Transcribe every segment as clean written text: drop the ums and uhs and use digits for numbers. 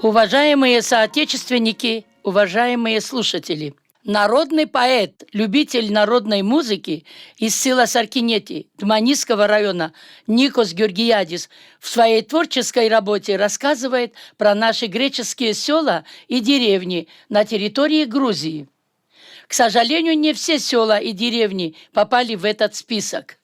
Уважаемые соотечественники, уважаемые слушатели, народный поэт, любитель народной музыки из села Саркинети Дманисского района Никос Георгиадис в своей творческой работе рассказывает про наши греческие села и деревни на территории Грузии. К сожалению, не все села и деревни попали в этот список.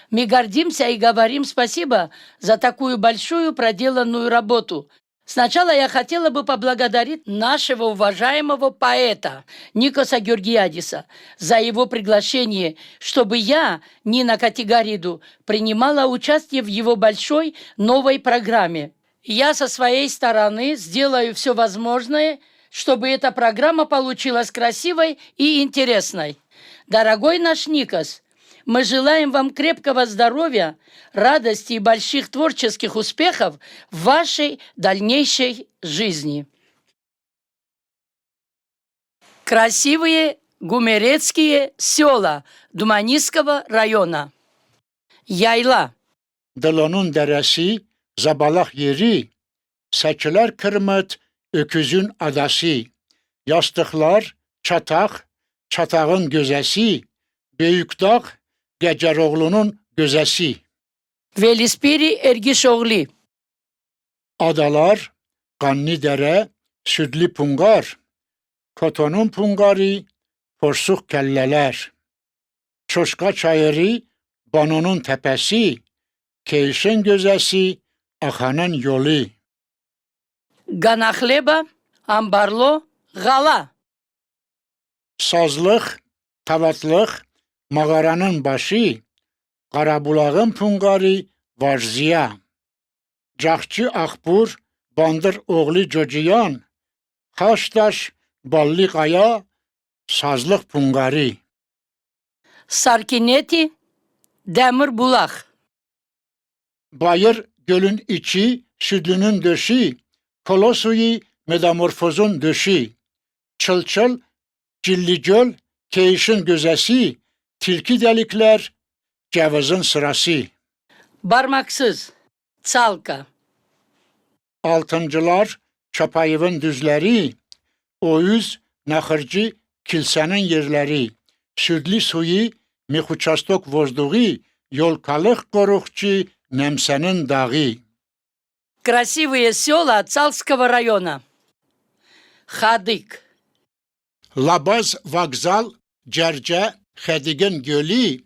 Мы гордимся и говорим спасибо за такую большую проделанную работу. Сначала я хотела бы поблагодарить нашего уважаемого поэта Никоса Георгиадиса за его приглашение, чтобы я, Нина Катигариду, принимала участие в его большой новой программе. Я со своей стороны сделаю все возможное, чтобы эта программа получилась красивой и интересной. Дорогой наш Никос, мы желаем вам крепкого здоровья, радости и больших творческих успехов в вашей дальнейшей жизни. Красивые гумерецкие села Дманисского rayona. Yayla. Dılonun deresi, zabalak yeri, seçiler kırmıt, öküzün adası, yastıklar, çatak, çatağın gözesi, büyük dağ, Geceroğlu'nun gözesi. Velispiri Ergişoğlu. Adalar, Kannidere, Südlü Pungar, Kotonun Pungarı, Porsuk kelleler. Çoşka çayırı, Banonun tepesi, Keyşin gözesi, Akanın yolu. Ganahleba, Ambarlo, Gala. Sazlıq, tavatlık, Mağaranın başı, Qarabulağın Pungarı, Varziya. Caqçı Axbur, Bandır oğlu Cociyan, Xaşdaş, Ballı Qaya, Sazlıq Pungarı. Sarkineti, Demir Bulaq. Bayır gölün içi, Südlünün döşü, Kolosuyu, Metamorfozun döşü. Çıl-çıl, Cilli göl, Keyşin gözesi, Tilki delikler, Cevizin sırası. Barmaksız, Çalka. Altıncılar, Çapayıvın düzleri, Oyuz, Naxırcı, Kilsenin yerleri, Südlü suyu, Mixuçastok vozduğu, Yolkalık Qoruqçı, Nemsenin dağı. Красивые села Цалского района. Xadık. Labaz vokzal, Cerce, Xedigin gölü,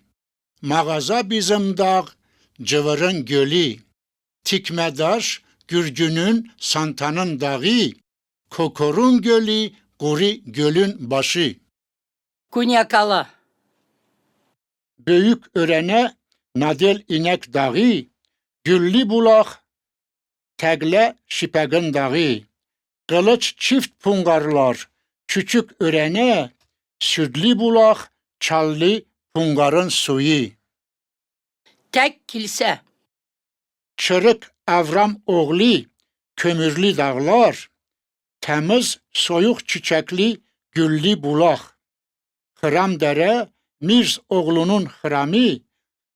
Mağaza bizim dağ, Cıvırın gölü, Tikmedaş, Gürcünün, Santanın dağı, Kokorun gölü, Quri gölün başı. Kunyakala. Böyük örene, Nadel inek dağı, Güllü bulaq, Təqlə şipəqin dağı, Qılıç çift pungarlar, Küçük örene, Südlü bulaq, Çallı pungarın suyu. Tek kilise. Çırık Avram oğlu, Kömürlü dağlar, Təmiz soyuq çiçəkli, Güllü bulaq. Xıram dere, Mirz oğlunun xıramı,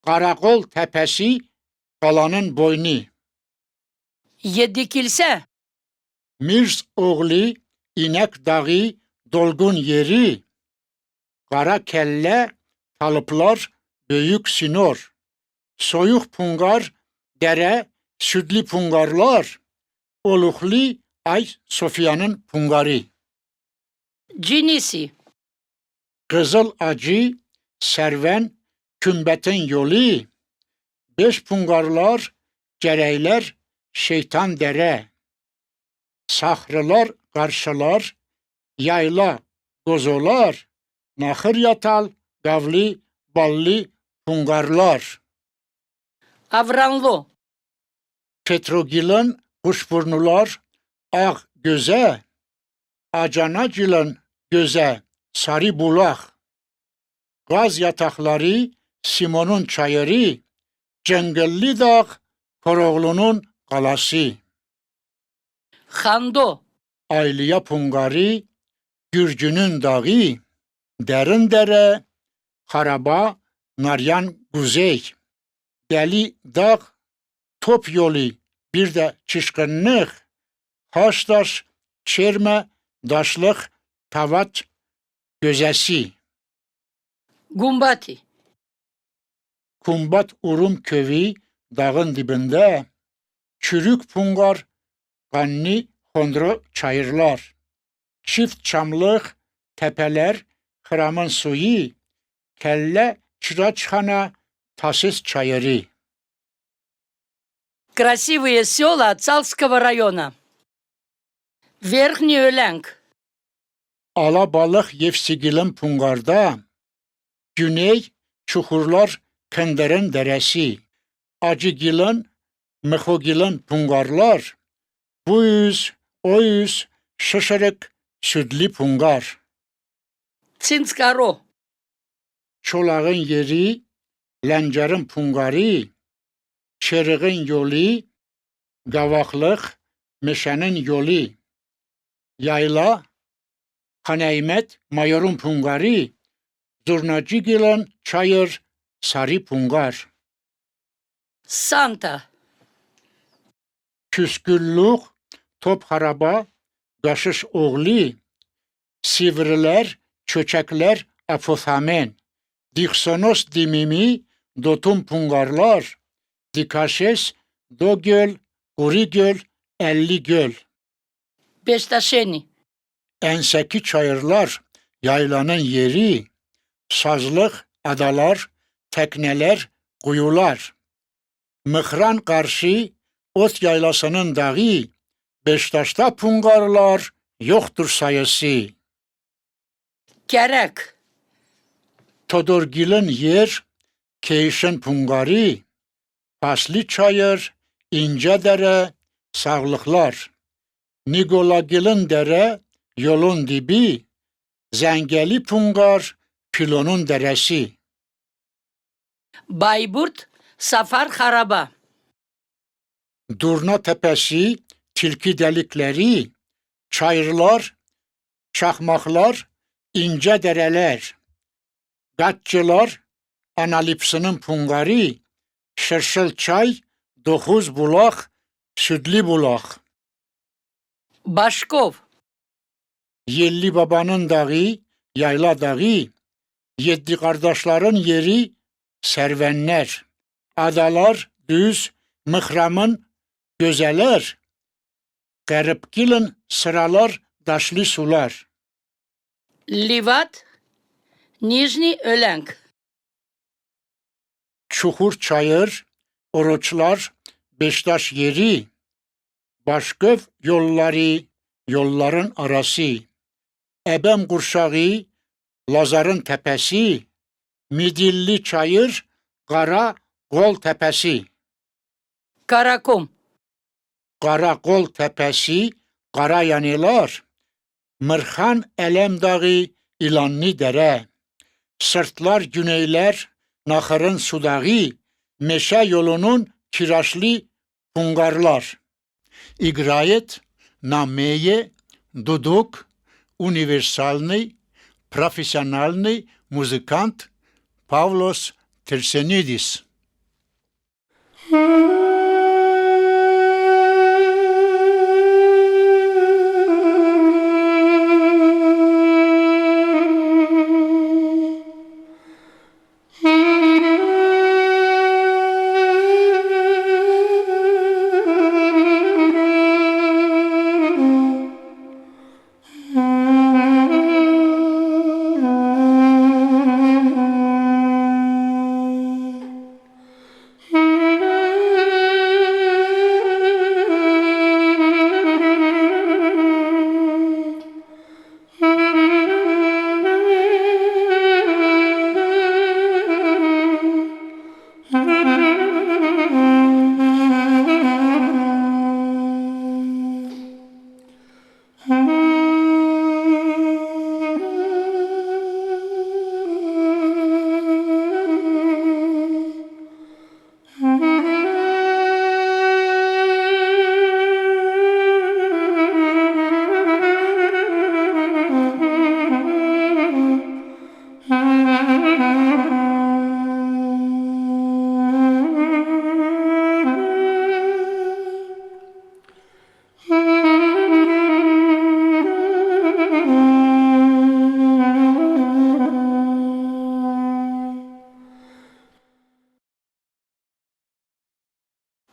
Qaraqol təpəsi, Qalanın boynu. Yedi kilise. Mirz oğlu, İnek dağı, Dolgun yeri, Qara kəllə, Talıplar, Böyük sinor. Soyuq pungar, dere, Südlü pungarlar, Oluqlu, Ay Sofiyanın pungarı. Cinisi. Qızıl acı, Sərvən, Kümbətin yolu, Beş pungarlar, Gərəklər, Şeytan dere. Saxrılar, qarşılar, Yayla, qozolar, Naxır yatal, Qavlı, Ballı, pungarlar. Avranlo. Petrogilin, Quşburnular, Ağ göze, Acanacilin göze, Sarı bulaq. Qaz yataqları, Simonun çayırı, Cəngəlli dağ, Koroğlunun qalası. Xando. Aylıya pungarı, Gürcünün dağı, Dərin dere, Xaraba, Naryan Quzey. Dəli dağ, Top yolu, bir de Çışqınlıq, Haşdaş, Çerme, Daşlık, Tavat, Gözesi. Gumbati. Kumbat Urum Köyü dağın dibinde, çürük pungar, kanni hondro çayırlar, çift çamlık, tepeler, hıramın suyu, kelle çıraçhana, tasis çayırı. Красивые села Цалского района. Верхний Ölenk. Alabalık Yevsigil'in pungarda, güney çukurlar Kender'in deresi, Acıgil'in, Mıhogil'in pungarlar, bu yüz, o yüz, şişerek südlü pungar. Цинскаро. Çolağın yeri, Lencer'in pungarı, Çeriğin yolu, Gavaklık, Meşenin yolu, Yayla, Kaneymet, Mayor'un pungarı, Zurnacıgil'in çayır, Sarı pungar. Санта. Küsküllük, top haraba, gaşış oğlu, sivriler, çöçekler, afosamen, diksonos dimimi, dotum pungarlar, dikaşes, do göl, kuri göl, 50 göl. Бешташени. Enseki çayırlar, yaylanın yeri, sazlık, adalar, tekneler, kuyular. Mıhran karşı, ot yaylasının dağı, Beştaş'ta pungarlar, yoktur sayısı. Kerek. Todorgil'in yer, Keyşin pungarı, Paslı çayır, ince dere, sağlıklar. Nigolagil'in dere, yolun dibi, Zengeli pungar, Pilonun deresi. Bayburt. Safar Haraba. Durna tepesi, tilki delikleri, çayırlar, çakmaklar, ince dereler. Gatçılar, Analipsinin pungarı, Şırşıl çay, 9 bulak, südlü bulak. Başkov. Yelli babanın dağı, yayla dağı, 7 kardeşlerin yeri, servenler. Adalar, düz, mıhramın, gözeler. Garipgil'in sıralar, daşlı sular. Livat. Nijni Ölenk. Çukur çayır, oruçlar, Beştaş yeri, Başköv yolları, yolların arası, Ebem kurşağı, Lazarın tepesi, Midilli çayır, Kara Kol tepesi. Karakum. Karakol tepesi, Kara yanılar, Mırhan Elem dağı, İlanlı dere, Sırtlar güneyler, Nahırın sudağı, Meşe yolunun kiraşlı pungarlar. İgrayet, nameje, duduk, universalny, profesionalny muzykant Pavlos Tersenidis.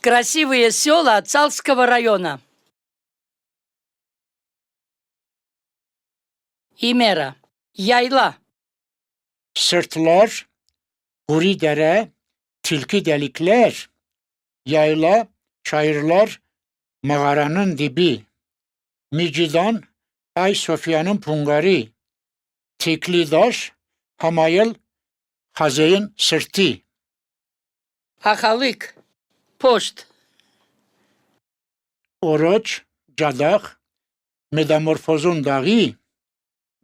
Красивые села Цалского района. İmera, yayla, Sırtlar, kuru dere, tilki delikler, yayla, çayırlar, mağaranın dibi. Micidan, Ayasofya'nın pungarı, Tiklidaş, Hamayıl, Hazeyin sırtı. Axalık, poşt, Oruç, Cadak, Metamorfozun dağı,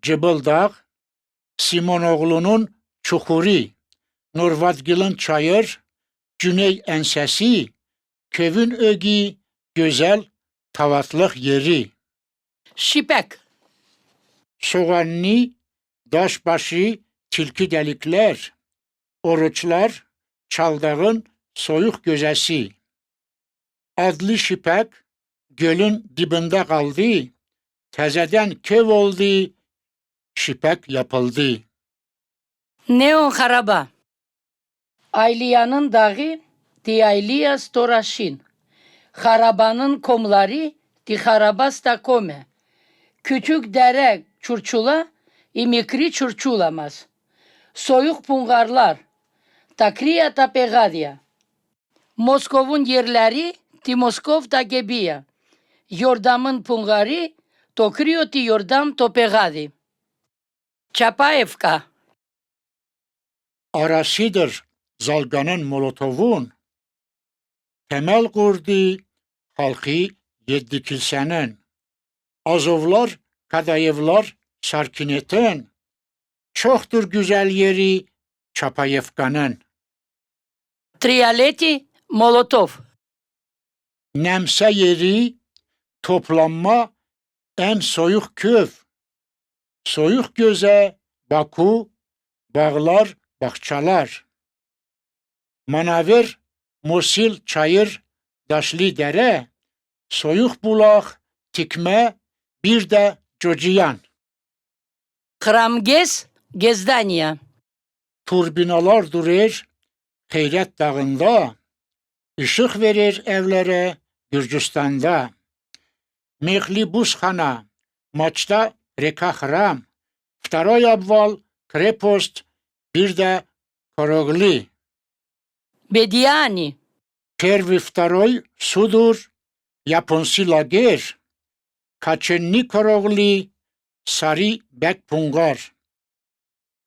Cıbıl Dağ, Simonoğlu'nun çukuru, Nurvatgil'in çayır, Güney ensesi, kövün ögi, güzel tavatlık yeri. şipek, Soğanlı, daşbaşı, tilki delikler, oruçlar, çaldağın soyuq gözəsi. Adlı şipək gölün dibində qaldı, təzədən köv oldu, şipək yapıldı. Neon Haraba. Ayliyanın dağı, Diyayliya Storaşin. Harabanın komları, Di Harabasta kome. Küçük dere çurçula, imikri çurçulamaz. Soyuk pungarlar, Takriya Tapegadya. Moskov'un yerleri, Di Moskov da Gebiya. Yordamın pungarı, Tokriyo Ti Yordam Topegadi. Çapaevka. Arasıdır Zalganın Molotovun, temel qurdu halkı yeddi kilsənin. Azovlar, Kadayevlar, Sarkinetin, çoxdur güzel yeri Çapayevkanın. Trialeti Molotov. Nemsə yeri, toplanma en soyuq köv. Soyuq gözə, Baku, bağlar, bahçalar. Manaver, Mosil, çayır, daşlı dere, soyuq bulaq, tikmə, bir də Cociyan. Храмгез Gezdanya. Turbinalar durur Heyrət dağında, ışıq verir evlərə Gürcüstanda. Mexli buzxana, maçda reka Xram, Vtaroy обвал, krepost, bir də Korogli. Bediani. Первый, второй, Sudur, Yaponsi lager, Kaçenni Korogli, Sarı Bek Pungar.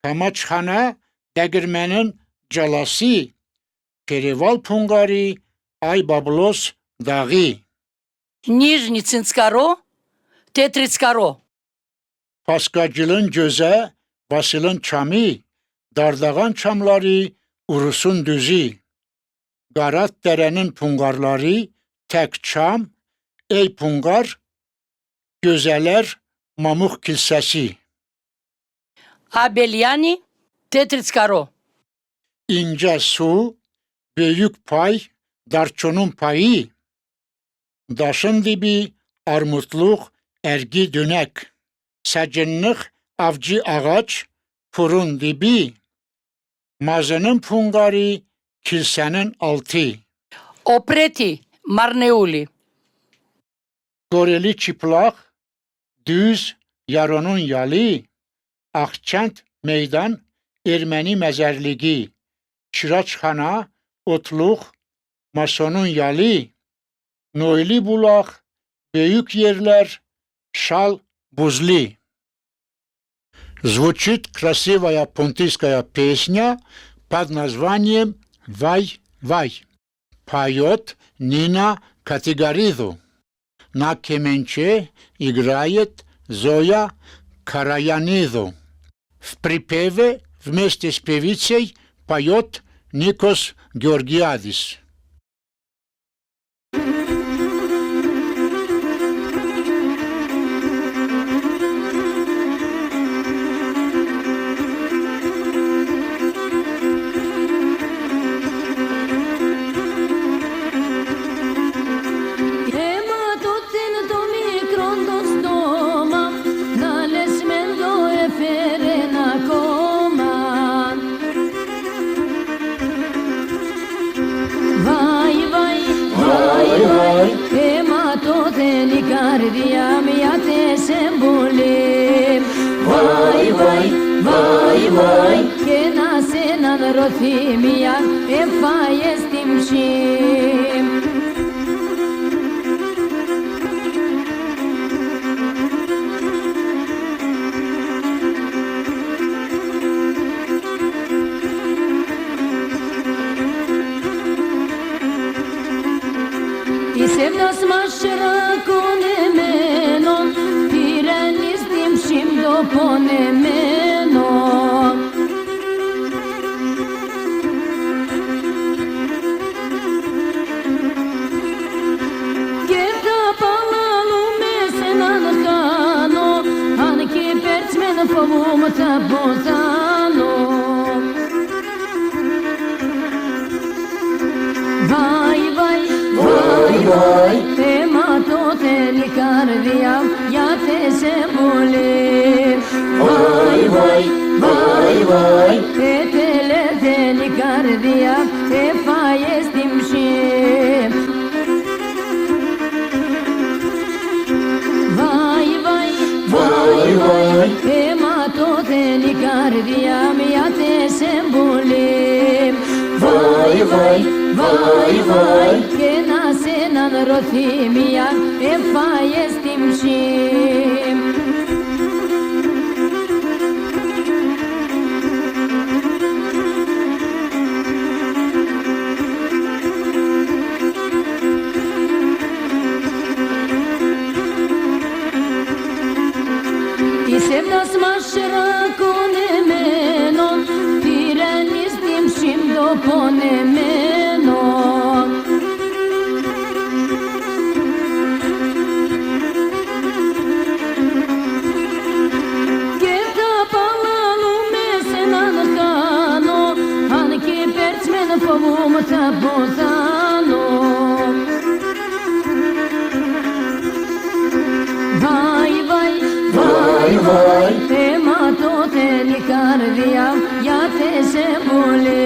Kamaçxana, Dəgirmənin calası, Perival Pungarı, Aybablos dağı. Nijnitsinskaro. Tetritskaro. Paskacılın gözə, Vasılın çamı, Dardağan çamları, Urusun düzü. Qarat dərənin pungarları, tək çam, ey pungar, gözələr, Mamux kilsəsi. Abelyani. Tetritskaro. İncə su, böyük pay, darçonun payı. Daşın dibi, armutluq, ərgi dönək. Səcinlıq, avcı ağac, purun dibi. Mazının pungarı, kilsənin altı. Opreti Marneuli. Goreli çıplaq, düz, yaronun yalı. Akçent meydan, erməni məzərliği. Çiraçxana, otluq, masonun yalı. Noyli bulaq, böyük yerlər, şal, buzli. Звучит красивая понтийская песня под названием «Вай, вай». Поет Нина Катигаридou. На кеменче играет Зоя Караянидou. В припеве вместе с певицей поет Никос Георгиадис. rothimia e fajestim shim. I sevdas ma shrakon e menon, pirenistim shim do pone menon. Kevda palalu mesenan kano, anki percmen povum tapozano. Vai, vai, vai, vai, te mato te licardia, ja te se vole. Vai, vai, vai, vai, te le te licardia, te fajestim shim. Vai, vai, vai, vai, te mato te licardia, ja te se vole. Vai, vai, vai, vai, che nasenan rothimia e fajestim shim. I sevdas ma shrakon e menon, pirenistim shim do pone menon. Kevda palalu mesenan kano, anki percmen povum tapozano. Vai, vai, vai, vai, te mato te licardia, ja te se vole.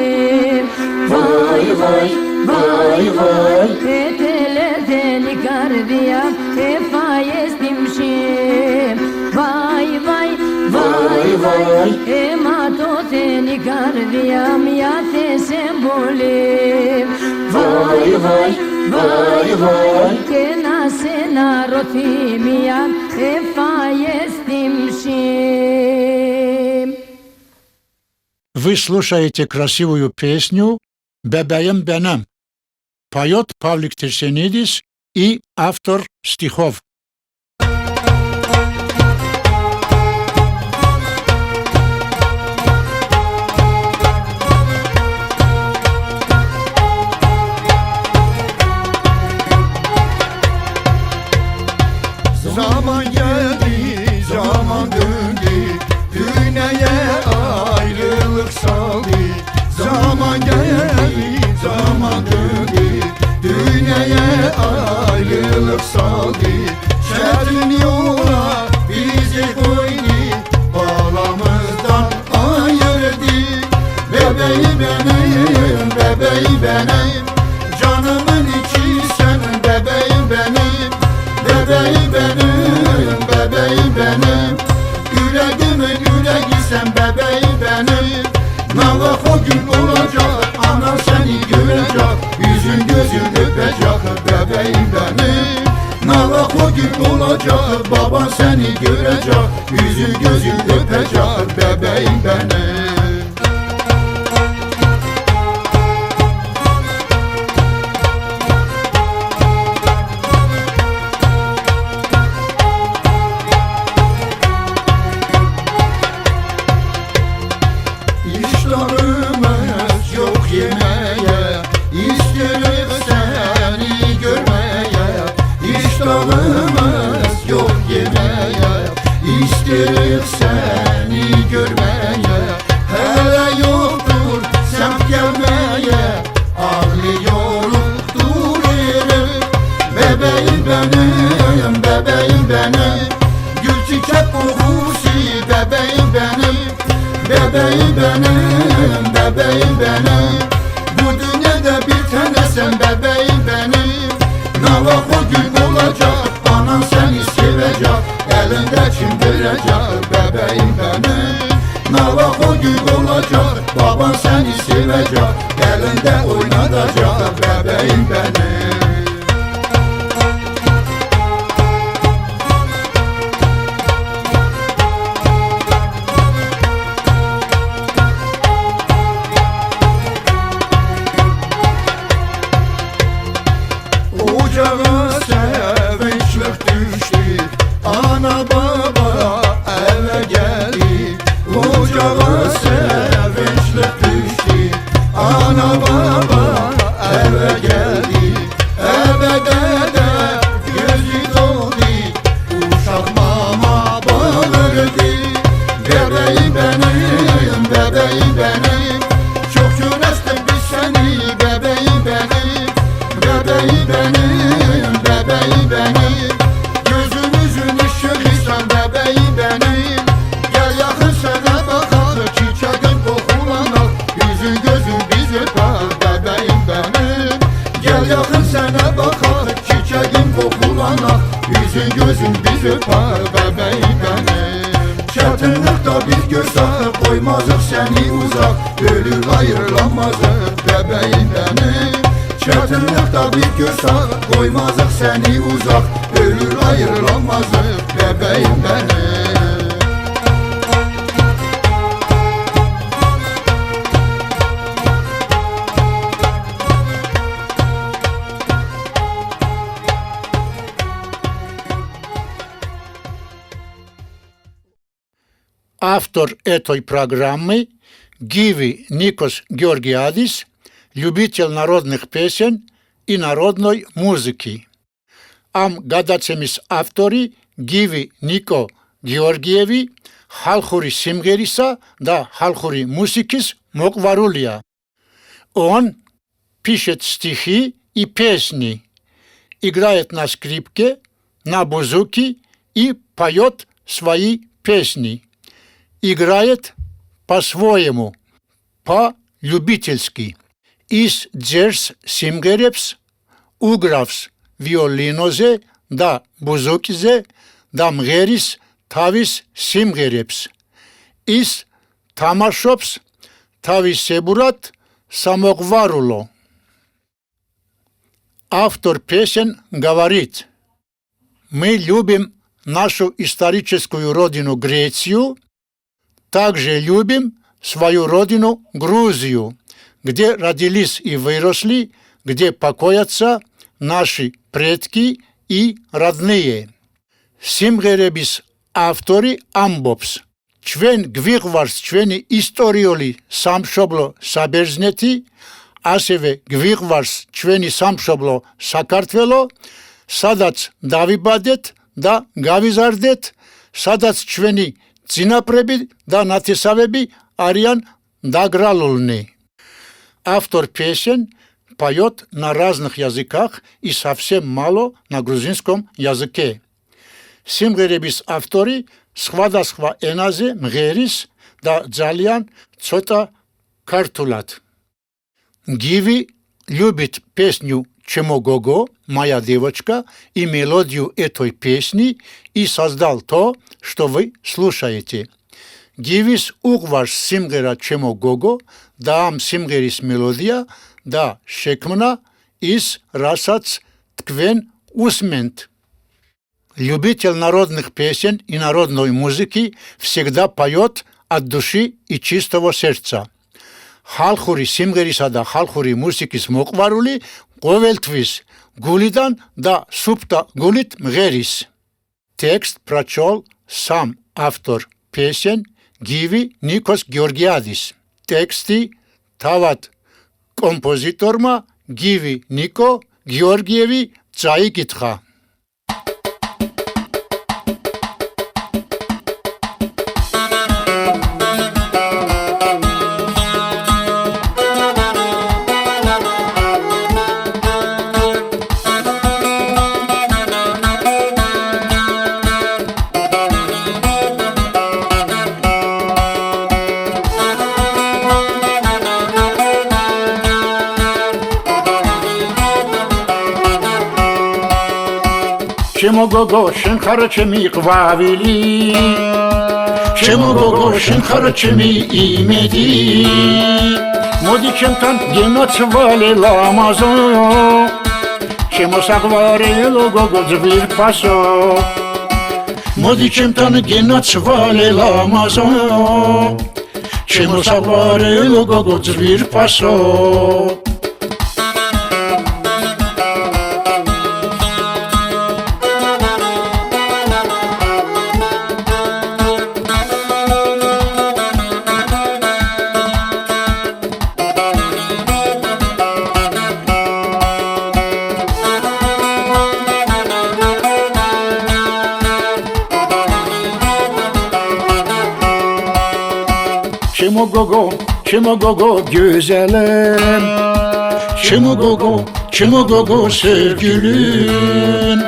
Vai, vai, vai, vai, te le te licardia, te fajestim shim. Vai, vai, vai, vai, te mato te licardia, ja te se vole. Vai, vai, vai, vai, che nasena rothimia e fajestim shim. Вы слушаете красивую песню «Бебеем бенем». Поет Павлик Терсенидис и автор стихов. Zaman geldi, zaman döndü, dünyaya ayrılık saldı. Zaman geldi, zaman döndü, dünyaya ayrılık saldı. Şerrin yola bizi koydu, bağlamızdan ayırdı. Bebeği benim, bebeği benim, canımın içi sen bebeğim benim. Bebeğim benim, bebeğim benim, yüreğimin yüreği sen bebeğim benim. Navak o gün olacak, ana seni görecek, yüzün gözün öpecek bebeğim benim. Navak o gün olacak, baban seni görecek, yüzün gözün öpecek bebeğim benim. İştahımız yok yemeye, istiyoruz seni görmeye. İştahımız yok yemeye, istiyoruz seni görmeye. Hele yoktur semt gelmeye, ağlıyorum duruyorum. Bebeğim benim, bebeğim benim, gül çiçek kokusu bebeğim benim. Bebeğim benim, bebeğim benim, bu dünyada bir tane sen bebeğim benim. Navak o gün olacak, anan seni sevecek, elinde kim verecek bebeğim benim. Navax o gün olacaq, baban səni sevəcək, əlində oynadacaq bəbəyim bənim. Ocağa sevinçlik düşdü, ana baba evə gəldi. Ocağa sevinçlik düşdü, ana baba evə gəldi. Əbədə də gözü doldu, uşaq mama bağırdı. Bəbəyim bənim, bəbəyim bənim, çox görəsdim biz səni, bəbəyim bənim. Bəbəyim bənim, bəbəyim bənim, gözümüzün işığıysan bəbəyim bənim. Gəl yaxın sənə baxaq, çiçəyin qoxulanaq, üzün gözün biz öpər bəbəyim bənim. Gəl yaxın sənə baxaq, çiçəyin qoxulanaq, üzün gözün biz öpər bəbəyim bənim. Çətinlikdə biz görsək, qoymazıq səni uzaq, ölür ayrılamazıq bəbəyim bənim. Çətinlikdə biz görsək, qoymazıq səni uzaq, ölür ayrılamazıq bəbəyim bənim. Автор этой программы Гиви Никос Георгиадис, любитель народных песен и народной музыки. Am გადაცემის ავტორი Гиви Нико Георгиеви ხალხური სიმღერისა და ხალხური музыкის მოყვარულია. Он пишет стихи и песни, играет на скрипке, на бузуки и поет свои песни. Играет по-своему, по-любительски. Ის ძერს სიმღერებს, უგრავს ვიოლინოზე და ბუზუკიზე და მღერის თავის სიმღერებს. ის თამაშობს თავისებურად самоყვარულო. Автор песен говорит: мы любим нашу историческую родину Грецию, также любим свою родину Грузию, где родились и выросли, где покоятся наши предки и родные. Სიმღერების ავტორი ამბობს: ჩვენ გვიყვარს ჩვენი ისტორიული სამშობლო საბერძნეთი, ასევე გვიყვარს ჩვენი სამშობლო საქართველო, სადაც დავიბადეთ და გავიზარდეთ, სადაც ჩვენი წინაპრები და ნათესავები არიან დაგრალულნი. Автор песен поет на разных языках и совсем мало на грузинском языке. Სიმღერების ავტორი სხვადასხვა ენაზე მღერის და ძალიან ცოტა ქართულად. Гиви любит песню «Чемо Гого», «Моя девочка» и мелодию этой песни и создал то, что вы слушаете. Гивис უყვარს სიმღერა «Чемо Гого» და ამ სიმღერის მელოდია და შექმნა ის, რასაც თქვენ усмент. Любитель народных песен и народной музыки всегда поет от души и чистого сердца. ხალხური სიმღერისა და ხალხური მუსიკის მოყვარული ყოველთვის გულიდან და სუფთა გულით მღერის. Текст прочел сам автор песен Гиви Никос Георгиадис. Тексти თავად კომპოზიტორმა Гиви Нико Георгиевი წაიკითხა. ჩემო გოგო შენ ხარ ჩემი ყვავილი Чему гогошин харчми имеди Моди чем там геноцвали ламазо Чему сагварило гого звир пасо Моди чем там геноцвали ламазо Чему сагварило гого звир пасо Çimogogo güzelim Çimogogo sevgilim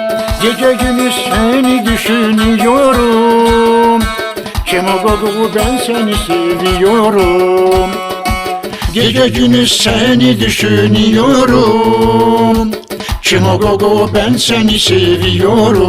Gece gündüz seni düşünüyorum Çimogogo ben seni seviyorum Gece gündüz seni düşünüyorum Çimogogo ben seni seviyorum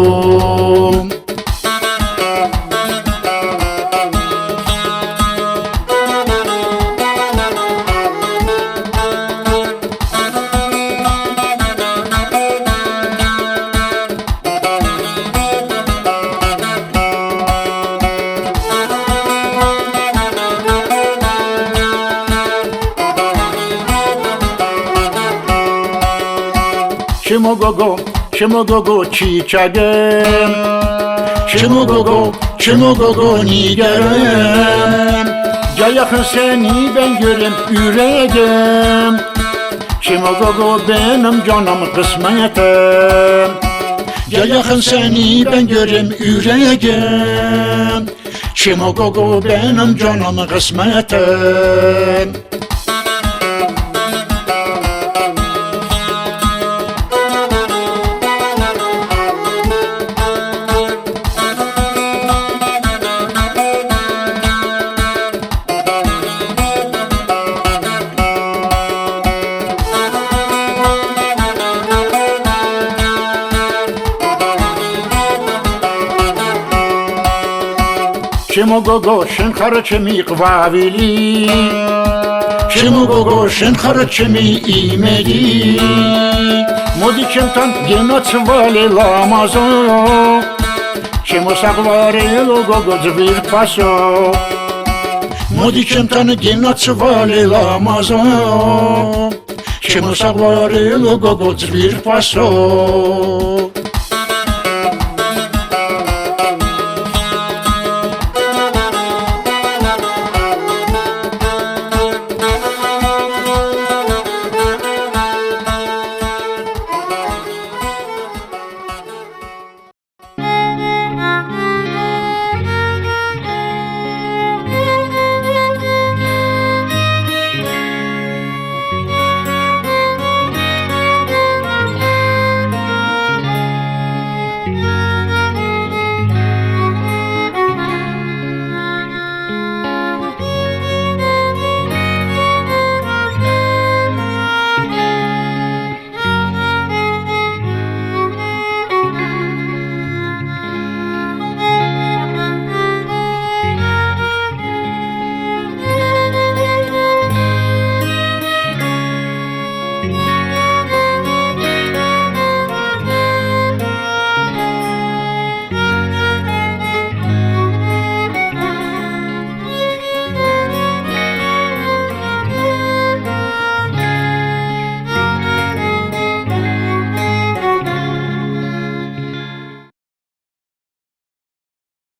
Çimogogo çiçeğim Çimogogo nigarım Gel yakın seni ben görem yüreğim Çimogogo benim canım kısmetim Gel yakın seni ben görem yüreğim Çimogogo benim canım kısmetim Çimogogo şenkarçemi qvavili Çimogogo şenkarçemi imedi Modi çemtan genotsvali lamazo Çimosagvarilo gogo zvir paso Modi çemtan genotsvali lamazo Çimosagvarilo gogo zvir paso